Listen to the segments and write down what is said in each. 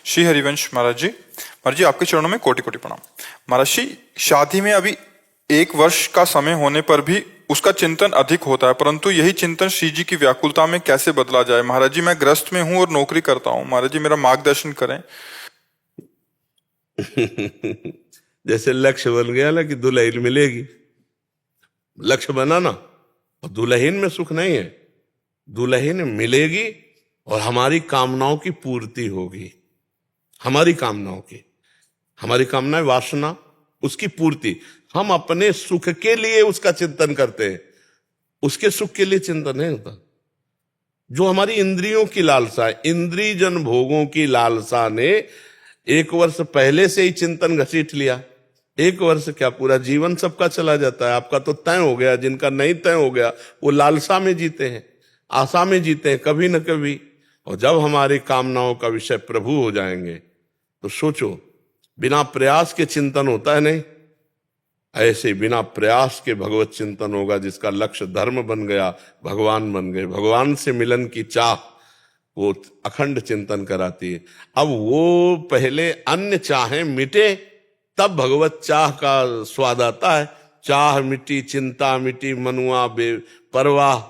श्री हरिवंश महाराज जी आपके चरणों में कोटि कोटि प्रणाम। महाराज जी, शादी में अभी 1 वर्ष का समय होने पर भी उसका चिंतन अधिक होता है, परंतु यही चिंतन श्री जी की व्याकुलता में कैसे बदला जाए? महाराज जी, मैं ग्रस्त में हूँ और नौकरी करता हूँ, महाराज जी मेरा मार्गदर्शन करें। जैसे लक्ष्य बन गया ना कि दुल्हन मिलेगी, लक्ष्य बना ना, और दुल्हन में सुख नहीं है, दुल्हन मिलेगी और हमारी कामनाओं की पूर्ति होगी। हमारी कामनाएं वासना, उसकी पूर्ति। हम अपने सुख के लिए उसका चिंतन करते हैं, उसके सुख के लिए चिंतन नहीं होता। जो हमारी इंद्रियों की लालसा है, इंद्रिय जन भोगों की लालसा ने 1 वर्ष पहले से ही चिंतन घसीट लिया। 1 वर्ष क्या, पूरा जीवन सबका चला जाता है। आपका तो तय हो गया, जिनका नहीं तय हो गया वो लालसा में जीते हैं, आशा में जीते हैं कभी न कभी। और जब हमारी कामनाओं का विषय प्रभु हो जाएंगे तो सोचो, बिना प्रयास के चिंतन होता है नहीं, ऐसे बिना प्रयास के भगवत चिंतन होगा। जिसका लक्ष्य धर्म बन गया, भगवान बन गए, भगवान से मिलन की चाह वो अखंड चिंतन कराती है। अब वो पहले अन्य चाहें मिटे, तब भगवत चाह का स्वाद आता है। चाह मिटी, चिंता मिटी, मनुआ बेपरवाह,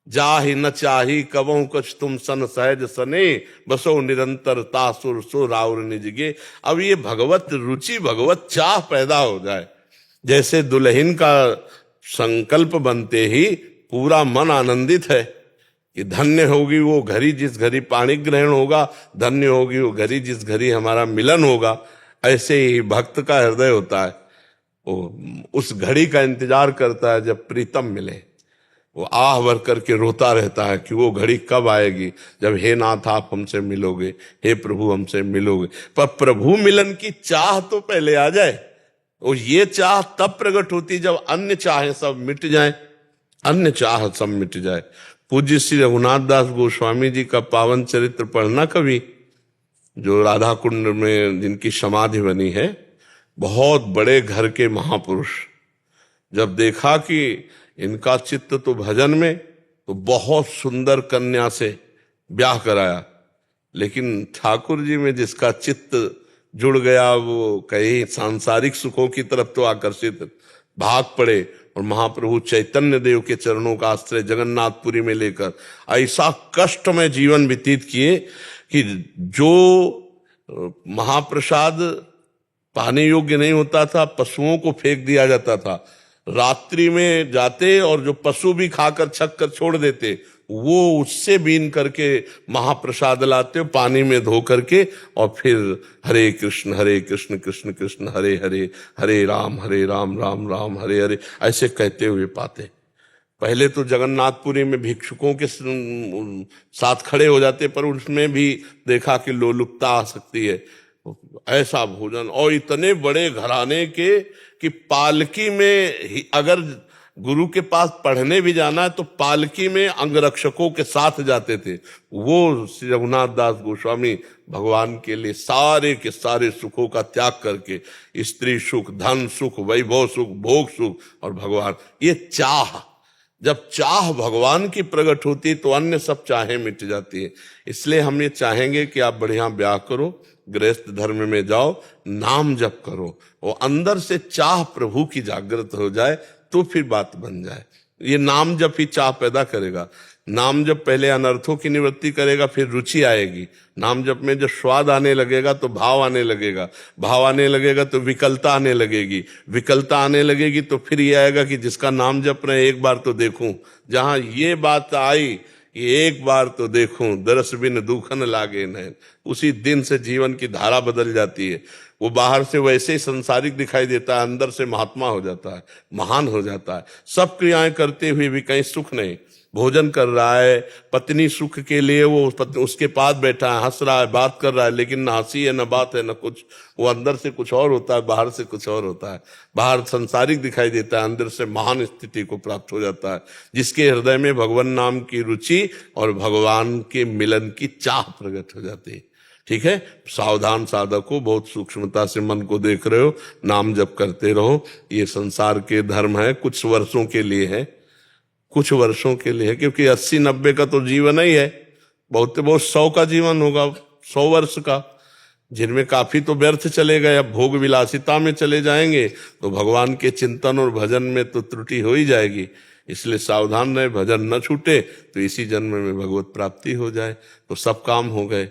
जाहि न चाही कबहु कुछ तुम सन सहज सने, बसो निरंतर तासुर सो राउर निजगे। अब ये भगवत रुचि, भगवत चाह पैदा हो जाए। जैसे दुल्हन का संकल्प बनते ही पूरा मन आनंदित है कि धन्य होगी वो घड़ी जिस घड़ी पाणी ग्रहण होगा, धन्य होगी वो घड़ी जिस घड़ी हमारा मिलन होगा। ऐसे ही भक्त का हृदय होता है, वो उस घड़ी का इंतजार करता है जब प्रीतम मिले। वो आह भर करके रोता रहता है कि वो घड़ी कब आएगी जब हे नाथ आप हमसे मिलोगे, हे प्रभु हमसे मिलोगे। पर प्रभु मिलन की चाह तो पहले आ जाए, और ये चाह तब प्रकट होती जब अन्य चाहें सब मिट जाए, अन्य चाह सब मिट जाए। पूज्य श्री रघुनाथ दास गोस्वामी जी का पावन चरित्र पढ़ना कभी, जो राधा कुंड में जिनकी समाधि बनी है, बहुत बड़े घर के महापुरुष। जब देखा कि इनका चित्त तो भजन में, तो बहुत सुंदर कन्या से ब्याह कराया। लेकिन ठाकुर जी में जिसका चित्त जुड़ गया, वो कहीं सांसारिक सुखों की तरफ तो आकर्षित भाग पड़े, और महाप्रभु चैतन्य देव के चरणों का आश्रय जगन्नाथपुरी में लेकर ऐसा कष्ट में जीवन व्यतीत किए कि जो महाप्रसाद पाने योग्य नहीं होता था, पशुओं को फेंक दिया जाता था। रात्रि में जाते और जो पशु भी खाकर छक कर छोड़ देते, वो उससे बीन करके महाप्रसाद लाते, पानी में धो करके, और फिर हरे कृष्ण कृष्ण कृष्ण हरे हरे, हरे राम राम राम हरे हरे, ऐसे कहते हुए पाते। पहले तो जगन्नाथपुरी में भिक्षुकों के साथ खड़े हो जाते, पर उसमें भी देखा कि लोलुपता आ सकती है। ऐसा भोजन, और इतने बड़े घराने के कि पालकी में अगर गुरु के पास पढ़ने भी जाना है तो पालकी में अंगरक्षकों के साथ जाते थे। वो श्री रघुनाथ दास गोस्वामी भगवान के लिए सारे के सारे सुखों का त्याग करके, स्त्री सुख, धन सुख, वैभव सुख, भोग सुख और भगवान, ये चाह, जब चाह भगवान की प्रकट होती तो अन्य सब चाहें मिट जाती है। इसलिए हम ये चाहेंगे कि आप बढ़िया ब्याह करो, गृहस्थ धर्म में जाओ, नाम जप करो, और अंदर से चाह प्रभु की जागृत हो जाए तो फिर बात बन जाए। ये नाम जप ही चाह पैदा करेगा। नाम जप पहले अनर्थों की निवृत्ति करेगा, फिर रुचि आएगी। नाम जप में जब स्वाद आने लगेगा तो भाव आने लगेगा, भाव आने लगेगा तो विकलता आने लगेगी, विकलता आने लगेगी तो फिर ये आएगा कि जिसका नाम जप रहे एक बार तो देखूं। जहां ये बात आई कि एक बार तो देखूं, दरस बिन दुखन लागे नैन, उसी दिन से जीवन की धारा बदल जाती है। वो बाहर से वैसे ही संसारिक दिखाई देता है, अंदर से महात्मा हो जाता है, महान हो जाता है। सब क्रियाएं करते हुए भी कहीं सुख नहीं। भोजन कर रहा है, पत्नी सुख के लिए वो उसके पास बैठा है, हंस रहा है, बात कर रहा है, लेकिन न हंसी है, न बात है, न कुछ। वो अंदर से कुछ और होता है, बाहर से कुछ और होता है। बाहर संसारिक दिखाई देता है, अंदर से महान स्थिति को प्राप्त हो जाता है, जिसके हृदय में भगवान नाम की रुचि और भगवान के मिलन की चाह प्रकट हो जाती है। ठीक है, सावधान साधक हो, बहुत सूक्ष्मता से मन को देख रहे हो, नाम जप करते रहो। ये संसार के धर्म है, कुछ वर्षों के लिए है, कुछ वर्षों के लिए है, क्योंकि 80-90 का तो जीवन ही है, बहुत 100 का जीवन होगा, 100 वर्ष का। जिनमें काफी तो व्यर्थ चले गए, अब भोग विलासिता में चले जाएंगे तो भगवान के चिंतन और भजन में तो त्रुटि हो ही जाएगी। इसलिए सावधान रहे, भजन न छूटे तो इसी जन्म में भगवत प्राप्ति हो जाए तो सब काम हो गए।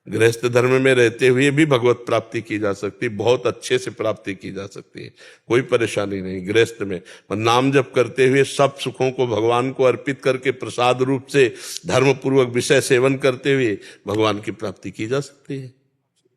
गृहस्थ धर्म में रहते हुए भी भगवत प्राप्ति की जा सकती, बहुत अच्छे से प्राप्ति की जा सकती है, कोई परेशानी नहीं गृहस्थ में। पर नाम जप करते हुए सब सुखों को भगवान को अर्पित करके प्रसाद रूप से धर्म पूर्वक विषय सेवन करते हुए भगवान की प्राप्ति की जा सकती है।